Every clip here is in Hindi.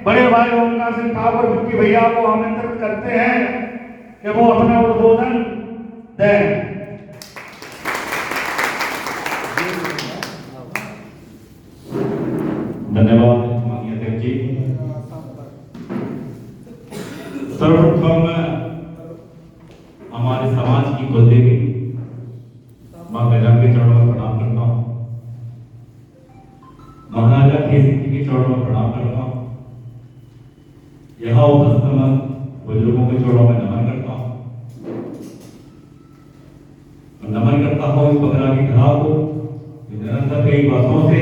बड़े भाई ओमकार सिंह ठाकुर विक्की भैया को आमंत्रित करते हैं कि वो अपना उद्बोधन दें। धन्यवाद माननीय अध्यक्ष जी। सर्वप्रथम हमारे समाज की कुलदेवी मां गजब के चरणों में प्रणाम करता हूँ। महाराजा केसरी जी के चरणों में प्रणाम करता हूँ। यहाँ उपस्थित बुजुर्गों के चरणों में नमन करता हूँ। नमन करता हूँ इस बगरागी घाव को निरंतर कई वर्षों से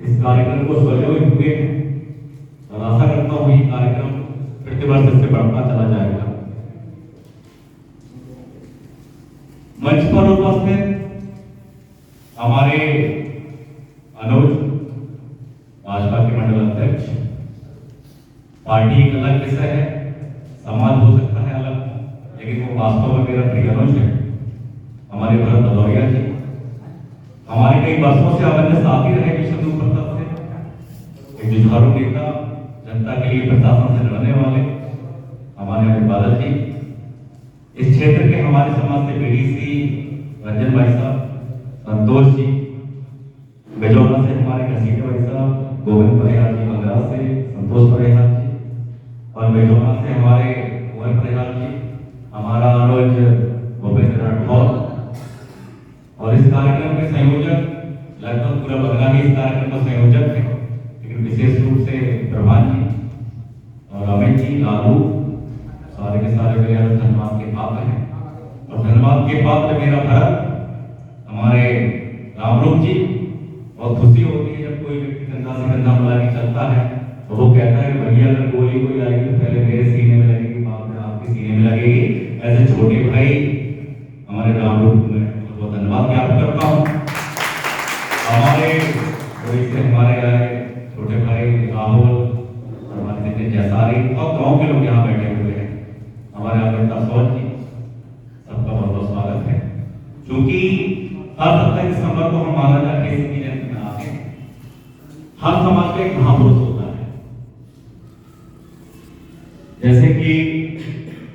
इस कार्यक्रम को सजे हुए हैं और आशा करता हूँ ये कार्यक्रम प्रतिवर्ष इससे बढ़ता चला जाएगा। मंच पर उपस्थित हमारे अनुज भाजपा के मंडल अध्यक्ष, पार्टी एक अलग विषय है, समाज हो सकता है अलग, लेकिन वो वास्तव में मेरा प्रिय अनुज है। हमारे भरत भदौरिया जी हमारे कई वर्षों से अवन्य साथी रहे विष्णु प्रताप से, एक जुझारू नेता, जनता के लिए प्रशासन से लड़ने वाले हमारे अमित बादल जी, इस क्षेत्र के हमारे समाज से बीडीसी रंजन भाई साहब, संतोष जी, बेजौरा से हमारे घसीटे भाई साहब, गोविंद परिहार जी मंगरा से, संतोष परिहार जी, और बेजौरा से हमारे कुंवर परिहार जी, हमारा अनुज भूपेंद्र राठौर, और इस कार्यक्रम के संयोजक लगभग पूरा बगरागी इस कार्यक्रम का संयोजक है, लेकिन विशेष रूप से प्रभान जी और अमित जी, लालू, सारे के सारे मेरे धन्यवाद के पात्र हैं। और धन्यवाद के पात्र मेरा भरत, हमारे रामरूप जी। बहुत खुशी होती है जब कोई व्यक्ति कंधा से कंधा मिला के चलता है तो वो कहता है कि भैया अगर गोली कोई आएगी तो पहले मेरे सीने में लगेगी, बाद में आपके सीने में लगेगी। ऐसे छोटे भाई हमारे रामरूप में बहुत धन्यवाद ज्ञापन करता हूँ। हमारे हमारे आए छोटे भाई राहुल, हमारे नितिन जैसारी और गांव के लोग यहाँ बैठे हुए हैं, हमारे अमिता सौर जी, सबका बहुत बहुत स्वागत है। क्योंकि हर 27 दिसंबर को हम महाराजा केसरी की जयंती मनाते हैं। हर समाज का एक महापुरुष होता है। जैसे कि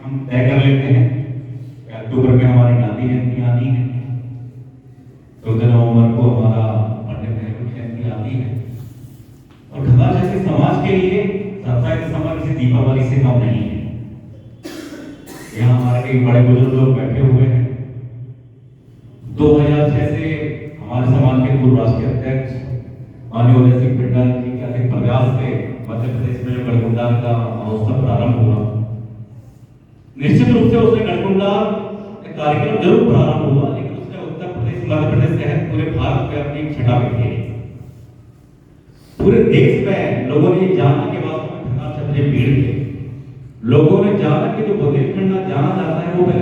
हम तय कर लेते हैं कि अक्टूबर में हमारी गांधी जयंती आनी है, 14 नवंबर को हमारा पंडित नेहरू की जयंती आती है, और ढगा जैसे समाज के लिए 27 दिसंबर किसी दीपावली से कम नहीं है। यहाँ हमारे कई बड़े बुजुर्ग लोग बैठे हुए हैं। 2006 से हमारे समाज के पूर्व राष्ट्रीय अध्यक्ष माननीय उदय सिंह पिंडल जी के अधिक प्रयास से मध्य प्रदेश में जो गणकुंडा का महोत्सव प्रारंभ हुआ, निश्चित रूप से उसने गणकुंडा कार्यक्रम जरूर प्रारंभ हुआ, लेकिन उसने उत्तर प्रदेश मध्य प्रदेश सहित पूरे भारत में अपनी छटा बिखेरी। पूरे देश में लोगों ने जाना कि वास्तव में ढगा छपरे भीड़ थे। लोगों ने जाना कि जो बुंदेलखंड जाना जाता है वो पहले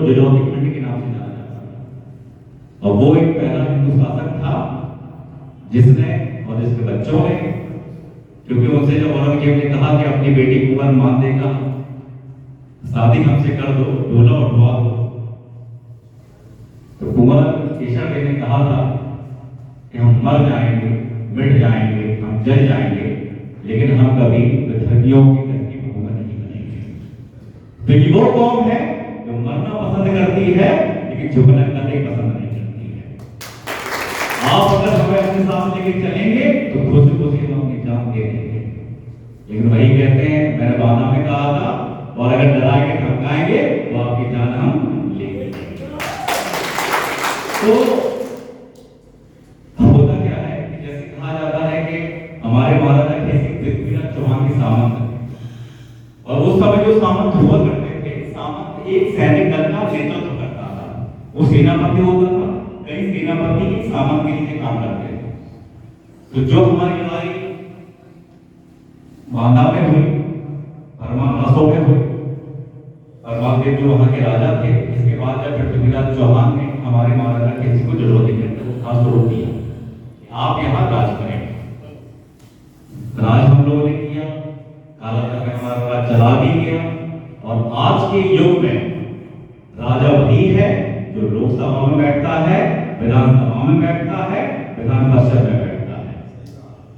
जुजौती खंड के नाम से जाना जाता है, और वो एक पहला हिंदू शासक था जिसने और जिसके बच्चों ने, क्योंकि उनसे जब औरंगजेब ने कहा कि अपनी बेटी कुंवर मान देगा, शादी हमसे कर दो, डोला उठवा दो, तो कुंवर केशव ने कहा था कि हम मर जाएंगे, मिट जाएंगे, हम जल जाएंगे, लेकिन हम कभी विधर्मियों की धरती पर नहीं बनेंगे। क्योंकि वो कौम है जो मरना पसंद करती है लेकिन झुकना कभी पसंद नहीं करती है। आप अगर हमें अपने साथ लेके चलेंगे तो खुशी खुशी हम अपनी जान दे देंगे, लेकिन वही कहते हैं, मैंने वादा में कहा था, और अगर डराएंगे धमकाएंगे तो आपकी जान हम लेंगे। तो होता क्या है कि जैसे कहा जाता है कि हमारे महाराजा केसरी पृथ्वीराज चौहान के सामंत थे, और उस समय जो सामंत हुआ करते थे, सामंत एक सैनिक दल का नेतृत्व करता था। वो सेनापति होता था, कई सेनापति ही सामंत के नीचे काम करते थे। तो जो हमारी लड़ाई बांदा में हुई, परमानसों में हुई, परमादेव जो वहां के राजा थे, इसके बाद जब पृथ्वीराज चौहान ने हमारे महाराजा केसरी को जरूरत खास शुरू किया, आप यहाँ राज करें। राज हम लोगों ने किया, कालांतर में हमारा राज चला भी गया, और आज के युग में राजा वही है जो लोकसभा में बैठता है, विधानसभा में बैठता है, विधान परिषद में बैठता है।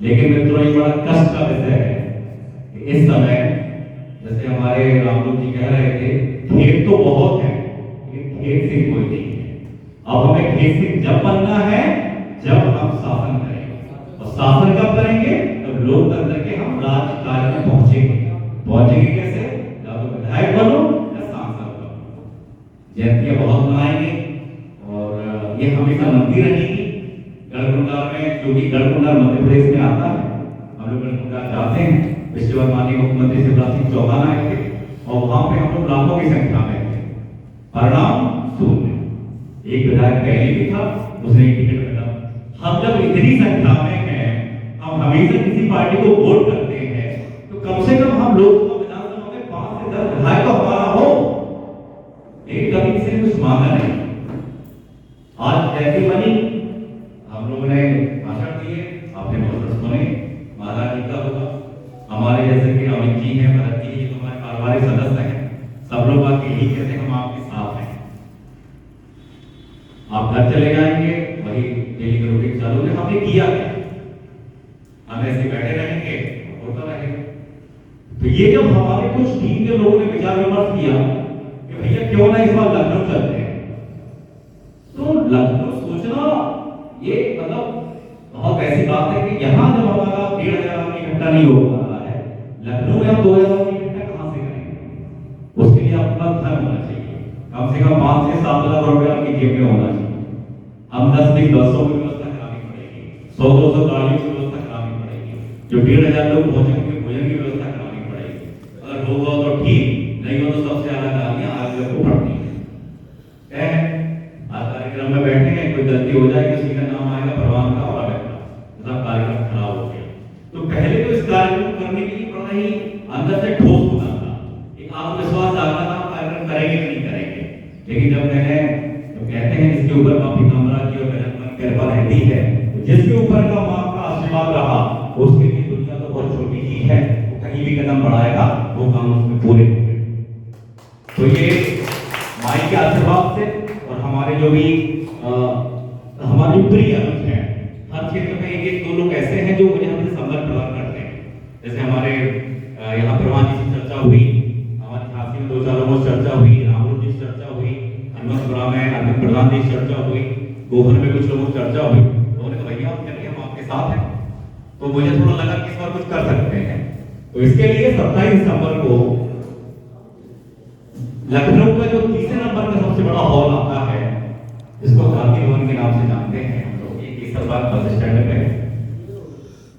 लेकिन मित्रों, एक बड़ा कष्ट का विषय है इस समय जैसे हमारे रामलोक जी कह रहे थे, खेत तो बहुत है लेकिन खेत से कोई नहीं है। अब हमें खेत से जब बनना है जब हम शासन करेंगे, और शासन कब करेंगे? तब लोकतंत्र के हम राज्य कार्य में पहुंचेंगे कैसे? या तो विधायक बनो या सांसद बनो। जयंतियां बहुत मनाएंगे और ये हमेशा मनती रहेगी। गढ़कुंडा में, जो कि गढ़कुंडा मध्य प्रदेश में आता है, हम लोग गढ़कुंडा जाते हैं। पिछले बार माननीय मुख्यमंत्री शिवराज सिंह चौहान आए थे और वहां पे हम लोग लाखों की संख्या में थे। परिणाम शून्य। एक विधायक पहले भी था, उसने टिकट मिला। हम जब इतनी संख्या में हैं, हम हमेशा किसी पार्टी को वोट करते हैं, तो कम से कम हम लोग विधानसभा में 5 से 10 विधायक तो हमारा हो। लेकिन कभी किसी ने कुछ मांगा नहीं। आज जैसी बनी, हम लोगों ने भाषण दिए, आपने बहुत सुने, महाराज जी का होगा, हमारे जैसे कि अमित जी हैं, भरत जी, ये तो हमारे पारिवारिक सदस्य हैं, सब लोग आके यही कहते हैं हम आपके साथ हैं। आप घर चले जाएंगे, वही डेली का रूटीन चालू है। हमने किया क्या? हम ऐसे बैठे रहेंगे, होता रहेगा। तो ये जब हमारे कुछ टीम के लोगों ने विचार विमर्श किया कि भैया क्यों ना इस बार लखनऊ चलते हैं, तो लखनऊ सोचना ये मतलब बहुत ऐसी बात है कि यहाँ जब हमारा 1,500 आदमी इकट्ठा नहीं हो पा रहा है, लखनऊ में हम 2,000 आदमी इकट्ठा कहाँ से करेंगे? उसके लिए आपके पास धन होना चाहिए, कम से कम 5 से 7 लाख रुपए आपकी जेब में होना चाहिए। हम 10 दिन बसों की व्यवस्था करानी पड़ेगी, 100-200 गाड़ियों की व्यवस्था करानी पड़ेगी, जो 1,500 लोग पहुंचेंगे भोजन की व्यवस्था करानी पड़ेगी। अगर होगा तो ठीक, नहीं हो तो सबसे ज्यादा गाड़ियां आगे को पड़ती है। आज कार्यक्रम में बैठे हैं, कोई गलती हो जाएगी, उसी का नाम आएगा परवान का और सब कार्यक्रम खराब हो गया। तो पहले तो इस कार्यक्रम करने के लिए बड़ा ही अंदर से ठोस होना था, एक आत्मविश्वास जागना था, कार्यक्रम करेंगे कि नहीं करेंगे। लेकिन जब मैंने तो कहते हैं जिसके ऊपर माँ पीताम्बरा की और गजब कृपा रहती है, तो जिसके ऊपर का माँ का आशीर्वाद रहा, उसके लिए दुनिया तो बहुत छोटी चीज है, वो कहीं भी कदम बढ़ाएगा, वो काम उसमें पूरे होंगे। तो ये माई के आशीर्वाद से और हमारे जो भी हमारे प्रिय अनुज हैं, हर क्षेत्र में एक दो लोग ऐसे हैं जो मुझे हमसे संपर्क प्रदान करते हैं। जैसे हमारे यहाँ प्रवान जी से चर्चा हुई, हमारे झांसी में 2-4 लोगों से चर्चा हुई, रामलोक जी से चर्चा हुई, हनुमतपुरा में अरविंद प्रधान जी से चर्चा हुई, गोहर में कुछ लोगों से चर्चा हुई। उन्होंने कहा भैया चलिए हम आपके साथ हैं। तो मुझे थोड़ा लगा कि इस बार कुछ कर सकते हैं। तो इसके लिए 27 दिसंबर को लखनऊ का जो तीसरे नंबर का सबसे बड़ा हॉल आता है, जिसको गांधी भवन के नाम से जानते हैं हम लोग, ये केसरबाग बस स्टैंड पे,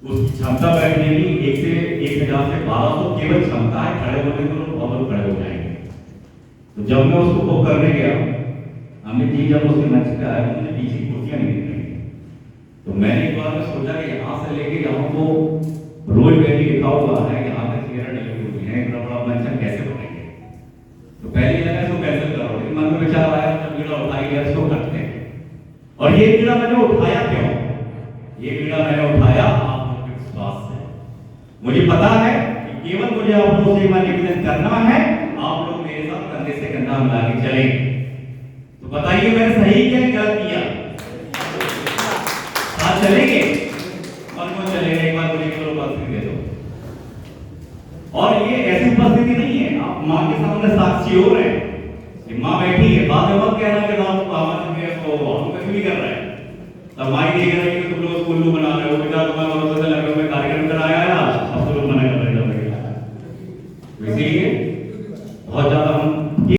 उसकी क्षमता बैठने की 1,000 से 1,200 केवल क्षमता है। खड़े होने को लोग बहुत लोग खड़े हो जाएंगे। तो जब मैं उसको बुक करने गया, अमित जी जब उसके मंच पे आए, मुझे पीछे कुर्सियां नहीं दिख रही। तो मैंने एक बार में सोचा कि यहाँ से लेके जहाँ को रोज वैली लिखा हुआ है, यहाँ तक चेहरा नहीं हुई है, इतना बड़ा मंच हम कैसे बनाएंगे? तो पहले लगा इसको कैसे करो, लेकिन मन में विचार आया जब बीड़ा उठाई गया इसको करते हैं। और ये बीड़ा मैंने उठाया क्यों? ये बीड़ा मैंने उठाया आपके विश्वास से। मुझे पता है कि केवल मुझे आप लोगों से निवेदन करना है, आप लोग मेरे साथ कंधे से कंधा मिला के चलेंगे। तो बताइए मैंने सही क्या गलत किया? साथ चलेंगे और कौन चलेगा? एक बार मुझे केवल उपस्थिति दे दो। और ये ऐसी उपस्थिति नहीं है, आप माँ के सामने साक्षी हो रहे हैं, माँ बैठी है, बाद में मत कहना कि हम कुछ भी कर रहे हैं। तब माई देख रहे हैं कि तुम लोग उल्लू बना रहे हो, बेटा तुम्हारे भरोसे से लखनऊ में कार्यक्रम कराया है, अब तो लोग मना कर रहे हैं। इसीलिए